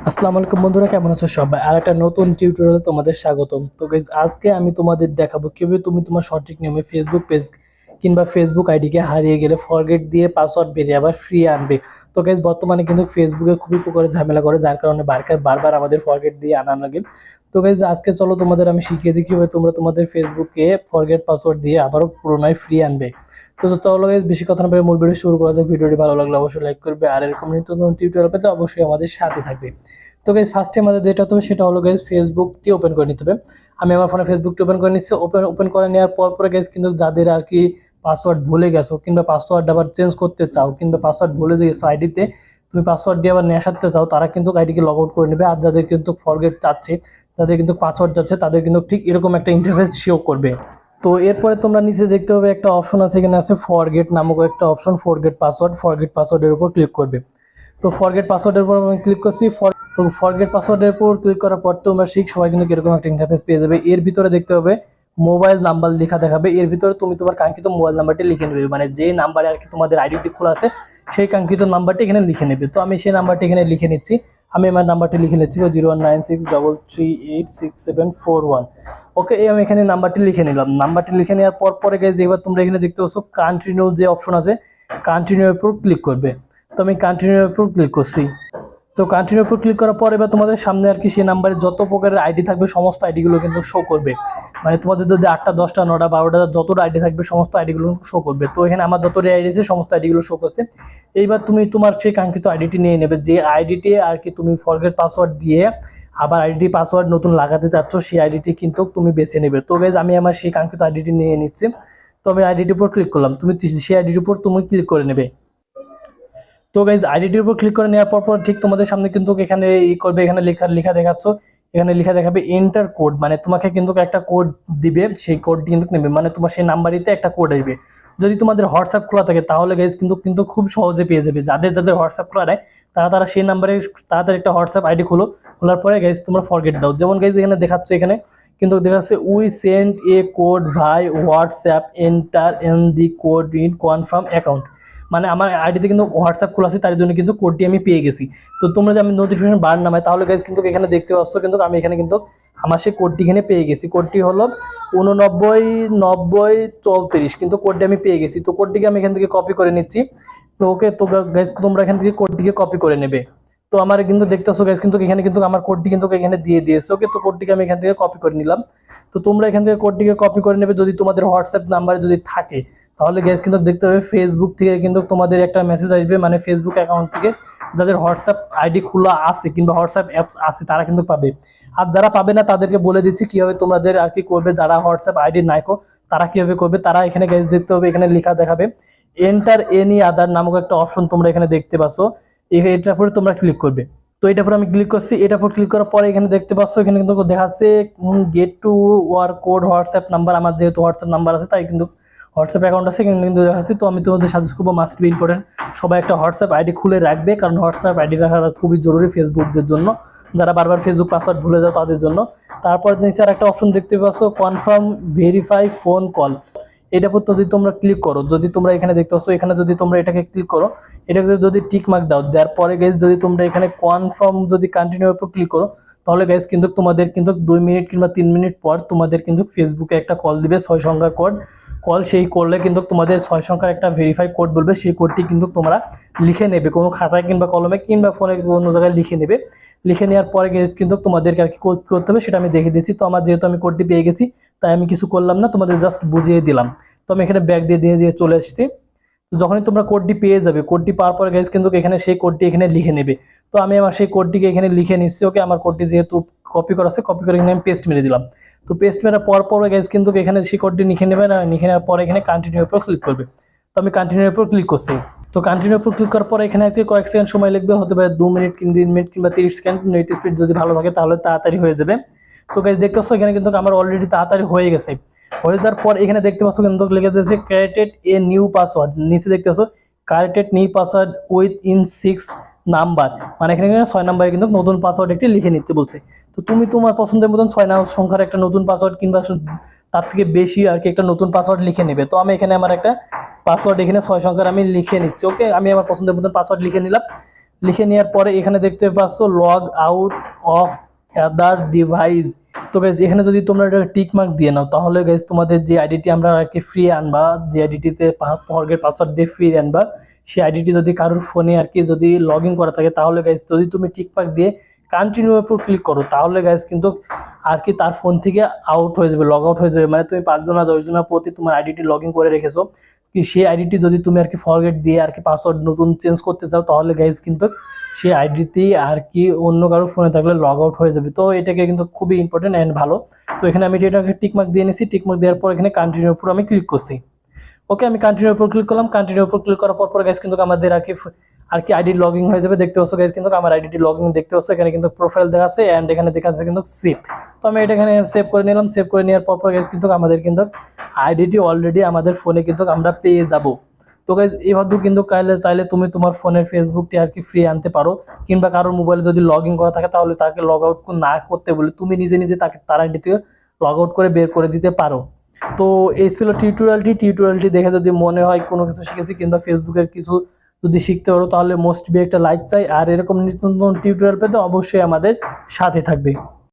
আসসালামু আলাইকুম বন্ধুরা, কেমন আছো সবাই? আর একটা নতুন টিউটোরিয়ালে তোমাদের স্বাগতম। তো গাইজ আজকে আমি তোমাদের দেখাবো কিভাবে তুমি তোমার সঠিক নিয়মে ফেসবুক পেজ কিংবা ফেসবুক আইডিকে হারিয়ে গেলে ফরগেট দিয়ে পাসওয়ার্ড বেরিয়ে আবার ফ্রি আনবে। তো গাইজ বর্তমানে কিন্তু ফেসবুকে খুবই প্রকারে ঝামেলা করে, যার কারণে বারবার আমাদের ফরগেট দিয়ে আনা লাগে। তো গাইজ আজকে চলো তোমাদের আমি শিখিয়ে দিই কিভাবে তোমরা তোমাদের ফেসবুকে ফরগেট পাসওয়ার্ড দিয়ে আবারও পুরোনায় ফ্রি আনবে। তো চলো গাইজ বেশি কথা না বলে মূল ভিডিও শুরু করা যাক। ভিডিওটি ভালো লাগলে অবশ্যই লাইক করবে, আর এরকম নিত্য নতুন টিউটোরিয়াল পেতে অবশ্যই আমাদের সাথে থাকবে। তো গাইজ ফার্স্টে আমাদের যেটা হতে হবে সেটা হলো গাইজ ফেসবুকটি ওপেন করে নিতে হবে। আমি আমার ফোনে ফেসবুকটি ওপেন করে নিচ্ছি। ওপেন করে নেওয়ার পরে গাইজ কিন্তু যাদের আর কি পাসওয়ার্ড ভুলে গেছো কিংবা পাসওয়ার্ড আবার চেঞ্জ করতে চাও কিংবা পাসওয়ার্ড ভুলে গেছো আইডিতে, তুমি পাসওয়ার্ড দিয়ে আবার নিয়ে আসাতে চাও, তারা কিন্তু আইডিকে লগ আউট করে নেবে। আর যাদের কিন্তু ফরগেট চাচ্ছে, যাদের কিন্তু পাসওয়ার্ড যাচ্ছে, তাদের কিন্তু ঠিক এরকম একটা ইন্টারফেস শো করবে। তো এরপরে তোমরা নিচে দেখতে পাবে একটা অপশন আছে, এখানে আছে ফরগেট নামক একটা অপশন, ফরগেট পাসওয়ার্ডের উপর ক্লিক করবে। তো ফরগেট পাসওয়ার্ডের উপর আমি ক্লিক করছি। তো ফরগেট পাসওয়ার্ডের উপর ক্লিক করার পর তোমরা সবাই কিন্তু এরকম একটা ইন্টারফেস পেয়ে যাবে। এর ভিতরে দেখতে হবে মোবাইল নাম্বার লেখা দেখাবে। এর ভিতরে তুমি তোমার কাঙ্ক্ষিত মোবাইল নাম্বারটি লিখে নেবে, মানে যে নাম্বারে আর কি তোমাদের আইডিটি খোলা আছে সেই কাঙ্ক্ষিত নাম্বারটি এখানে লিখে নেবে। তো আমি সেই নাম্বারটি এখানে লিখে নিচ্ছি। আমি আমার নাম্বারটি লিখে নিচ্ছি 0196338741। ওকে, এই আমি এখানে নাম্বারটি লিখে নিলাম। নাম্বারটি লিখে নেওয়ার পরে গেছে এবার তোমরা এখানে দেখতে পাচ্ছ কন্টিনিউ যে অপশন আছে, কন্টিনিউর উপর ক্লিক করবে। তো আমি কন্টিনিউর উপর ক্লিক করছি। তো কন্টিনিউর উপর ক্লিক করার পর এবার তোমাদের সামনে আর কি সেই নাম্বারে যত প্রকারের আইডি থাকবে সমস্ত আইডিগুলো কিন্তু শো করবে। মানে তোমাদের যদি 8টা 10টা 9টা 12টা যতটা আইডি থাকবে সমস্ত আইডিগুলো কিন্তু শো করবে। তো এখানে আমার যতটা আইডি আছে সমস্ত আইডিগুলো শো করছে। এইবার তুমি তোমার সেই কাঙ্ক্ষিত আইডিটি নিয়ে নেবে, যে আইডিটি আর কি তুমি ফরগেট পাসওয়ার্ড দিয়ে আবার আইডি পাসওয়ার্ড নতুন লাগাতে চাচ্ছ, সেই আইডিটি কিন্তু তুমি বেছে নেবে। তো গাইজ আমি আমার সেই কাঙ্ক্ষিত আইডিটি নিয়ে নিচ্ছি। তো আমি আইডিটির উপর ক্লিক করলাম, তুমি সেই আইডির উপর তুমি ক্লিক করে নেবে। তো গাইজ আইডিটির উপর ক্লিক করে নেওয়ার পর ঠিক তোমাদের সামনে কিন্তু এখানে করবে, এখানে লেখা লেখা দেখাচ্ছ, এখানে লেখা দেখাবে এন্টার কোড, মানে তোমাকে কিন্তু একটা কোড দিবে, সেই কোডটি কিন্তু নেবে, মানে তোমার সেই নাম্বারিতে একটা কোড আসবে। যদি তোমাদের হোয়াটসঅ্যাপ খোলা থাকে তাহলে গাইজ কিন্তু কিন্তু খুব সহজে পেয়ে যাবে। যাদের যাদের হোয়াটসঅ্যাপ খোলা নেয় তারা সেই নাম্বারে তাড়াতাড়ি একটা হোয়াটসঅ্যাপ আইডি খোলার পরে গাইজ তোমরা ফরগেট দাও। যেমন গাইজ এখানে দেখাচ্ছ, এখানে কিন্তু দেখাচ্ছে উই সেন্ড এ কোড ভাই WhatsApp, enter N the code in confirm account. মানে আমার আইডিতে কিন্তু হোয়াটসঅ্যাপ খোলা আছে, তার জন্য কিন্তু কোডটি আমি পেয়ে গেছি। তো তোমরা যে আমি নোটিফিকেশন বার নামাই তাহলে গাইজ কিন্তু এখানে দেখতে পাচ্ছ কিন্তু আমি এখানে কিন্তু আমার সেই কোডটি এখানে পেয়ে গেছি। কোডটি হলো 899034, কিন্তু কোডটি আমি পেয়ে গেছি। তো কোডটিকে আমি এখান থেকে কপি করে নিচ্ছি। তো ওকে, তো গাইজ তোমরা এখান থেকে কোডটিকে কপি করে নেবে। তো আমার কিন্তু দেখতেছো গাইজ কিন্তু এখানে কিন্তু আমার কোডটি কিন্তু এখানে দিয়ে দিয়েছে। ওকে, তো কোডটিকে আমি এখান থেকে কপি করে নিলাম। তো তোমরা এখান থেকে কোডটিকে কপি করে নেবে। যদি তোমাদের হোয়াটসঅ্যাপ নাম্বারে যদি থাকে তাহলে গ্যাস কিন্তু দেখতে হবে ফেসবুক থেকে কিন্তু তোমাদের একটা মেসেজ আসবে, মানে ফেসবুক অ্যাকাউন্ট থেকে যাদের হোয়াটসঅ্যাপ আইডি খোলা আছে কিংবা হোয়াটসঅ্যাপ অ্যাপস আছে তারা কিন্তু পাবে। আর যারা পাবে না তাদেরকে বলে দিচ্ছি কিভাবে তোমাদের আর কি করবে। যারা হোয়াটসঅ্যাপ আইডি নাইকো তারা কিভাবে করবে, তারা এখানে গ্যাস দেখতে হবে, এখানে লেখা দেখাবে এন্টার এনি আদার নামক একটা অপশন তোমরা এখানে দেখতে পাচ্ছ। এটার পরে তোমরা ক্লিক করবে। তো এটার পর আমি ক্লিক করছি। এটার পর ক্লিক করার পরে এখানে দেখতে পাচ্ছ এখানে কিন্তু দেখাচ্ছে get to your code WhatsApp number. আমার যেহেতু হোয়াটসঅ্যাপ নাম্বার আছে তাই কিন্তু হোয়াটসঅ্যাপ অ্যাকাউন্ট আছে কিন্তু দেখাচ্ছি। তো আমি তোমাদের সাজেস্ট করবো মাস্ট বি ইম্পর্টেন্ট সবাই একটা হোয়াটসঅ্যাপ আইডি খুলে রাখবে, কারণ হোয়াটসঅ্যাপ আইডি রাখা খুবই জরুরি ফেসবুকদের জন্য, যারা বারবার ফেসবুক পাসওয়ার্ড ভুলে যাও তাদের জন্য। তারপর নিচে আর একটা অপশন দেখতে পাচ্ছ কনফার্ম ভেরিফাই ফোন কল। এটা পর যদি তোমরা ক্লিক করো, যদি তোমরা এখানে দেখতে পাচ্ছ, এখানে যদি তোমরা এটাকে ক্লিক করো, এটাকে যদি টিক মার্ক দাও, দেওয়ার পরে গাইজ যদি তোমরা এখানে কনফার্ম যদি কন্টিনিউর উপর ক্লিক করো তাহলে গাইজ কিন্তু তোমাদের কিন্তু 2 মিনিট কিংবা 3 মিনিট পর তোমাদের কিন্তু ফেসবুকে একটা কল দিবে 6 সংখ্যার কোড। সেই করলে কিন্তু তোমাদের 6 সংখ্যার একটা ভেরিফাই কোড বলবে, সেই কোডটি কিন্তু তোমরা লিখে নেবে কোনো খাতায় কিংবা কলমে কিংবা ফোনে কোনো জায়গায় লিখে নেবে। লিখে নেওয়ার পরে গেছে কিন্তু তোমাদেরকে আর কি কোড করতে হবে সেটা আমি দেখে দিচ্ছি। তো আমার যেহেতু আমি কোডটি পেয়ে গেছি তাই আমি কিছু করলাম না, তোমাদের জাস্ট বুঝিয়ে দিলাম। তো আমি এখানে ব্যাক দিয়ে চলে এসেছি। তো যখনই তোমরা কোডটি পেয়ে যাবে, কোডটি পাওয়ার পরে গাইজ কিন্তু এখানে সেই কোডটি এখানে লিখে নেবে। তো আমি আমার সেই কোডটিকে এখানে লিখে নিচ্ছি। ওকে, আমার কোডটি যেহেতু কপি করা আছে, কপি করে এখানে আমি পেস্ট মেরে দিলাম। তো পেস্ট মেরার পর গাইজ কিন্তু এখানে সেই কোডটি লিখে নেবে না, লিখে নেওয়ার পরে এখানে কন্টিনিউর উপর ক্লিক করবে। তো আমি কন্টিনিউর উপর ক্লিক করছি। তো কন্টিনিউর উপর ক্লিক করার পরে এখানে একটি কয়েক সেকেন্ড সময় লাগবে, হতে পারে 2 মিনিট কিংবা 3 মিনিট কিংবা 30 সেকেন্ড। নেট স্পিড যদি ভালো থাকে তাহলে তাড়াতাড়ি হয়ে যাবে। তো গাইজ দেখতে পাচ্ছ এখানে কিন্তু আমার অলরেডি তাড়াতাড়ি হয়ে গেছে। হয়ে যাওয়ার পর এখানে দেখতে পাচ্ছ কিন্তু লিখে দিয়েছে ক্রিয়েটেড এ নিউ পাসওয়ার্ড। নিচে দেখতে পাচ্ছ created new password with in 6 number, মানে এখানে 6 নাম্বারে কিন্তু নতুন পাসওয়ার্ড একটি লিখে নিতে বলছে। তো তুমি তোমার পছন্দের মতন 6 সংখ্যার একটা নতুন পাসওয়ার্ড কিংবা তার থেকে বেশি আর কি একটা নতুন পাসওয়ার্ড লিখে নেবে। তো আমি এখানে আমার একটা পাসওয়ার্ড এখানে 6 সংখ্যার আমি লিখে নিচ্ছি। ওকে, আমি আমার পছন্দের মতন পাসওয়ার্ড লিখে নিলাম। লিখে নেওয়ার পরে এখানে দেখতে পাচ্ছ log out of other device. তো গাইজ এখানে যদি তোমরা এটা টিক মার্ক দিয়ে নাও তাহলে গাইজ তোমাদের যে আইডিটি আমরা আর কি ফ্রি আনবা, যে আইডিটিতে ফরগেট পাসওয়ার্ড দিয়ে ফ্রি আনবা, সেই আইডিটি যদি কারোর ফোনে আর কি যদি লগ ইন করা থাকে তাহলে গাইজ যদি তুমি টিক মার্ক দিয়ে কন্টিনিউ উপর ক্লিক করো তাহলে গাইজ কিন্তু আর কি তার ফোন থেকে আউট হয়ে যাবে, লগ আউট হয়ে যাবে। মানে তুমি 5 জনা 10 জনের প্রতি তোমার আইডিটি লগ ইন করে রেখেছো, কি সেই আইডিটি যদি তুমি আর কি ফরগেট দিয়ে আর কি পাসওয়ার্ড নতুন চেঞ্জ করতে চাও তাহলে গাইজ কিন্তু সেই আইডিতেই আর কি অন্য কারো ফোনে থাকলে লগ আউট হয়ে যাবে। তো এটাকে কিন্তু খুবই ইম্পর্টেন্ট অ্যান্ড ভালো। তো এখানে আমি এটাকে টিকমার্ক দিয়ে নিয়েছি, টিকমার্ক দেওয়ার পর এখানে কন্টিনিউর উপর আমি ক্লিক করছি। ওকে, আমি কন্টিনিউর উপর ক্লিক করলাম। কন্টিনিউর উপর ক্লিক করার পর গাইজ কিন্তু আমাদের আর কি আইডি লগ ইন হয়ে যাবে। দেখতে পাচ্ছ গাইজ কিন্তু আমার আইডিটি লগ ইন দেখতে পাচ্ছ, এখানে কিন্তু প্রোফাইল দেখাচ্ছে অ্যান্ড এখানে দেখাচ্ছে কিন্তু সেভ। তো আমি এটা এখানে সেভ করে নিলাম। সেভ করে নেওয়ার পর গাইজ কিন্তু আমাদের কিন্তু আইডিটি অলরেডি আমাদের ফোনে কিন্তু আমরা পেয়ে যাব। তো গাইজ এইভাবে কিন্তু চাইলে তুমি তোমার ফোনে ফেসবুকটি আর কি ফ্রি আনতে পারো, কিংবা কারোর মোবাইলে যদি লগ ইন করা থাকে তাহলে তাকে লগ আউট না করতে বলে তুমি নিজে নিজে তাকে তার আইডি থেকে লগ আউট করে বের করে দিতে পারো। তো এই ছিল টিউটোরিয়ালটি দেখে যদি মনে হয় কোনো কিছু শিখেছি কিংবা ফেসবুকের কিছু যদি শিখতে পারো তাহলে মোস্ট বি একটা লাইক চাই, আর এরকম নিত্য নতুন টিউটোরিয়াল পেতে অবশ্যই আমাদের সাথে থাকবে।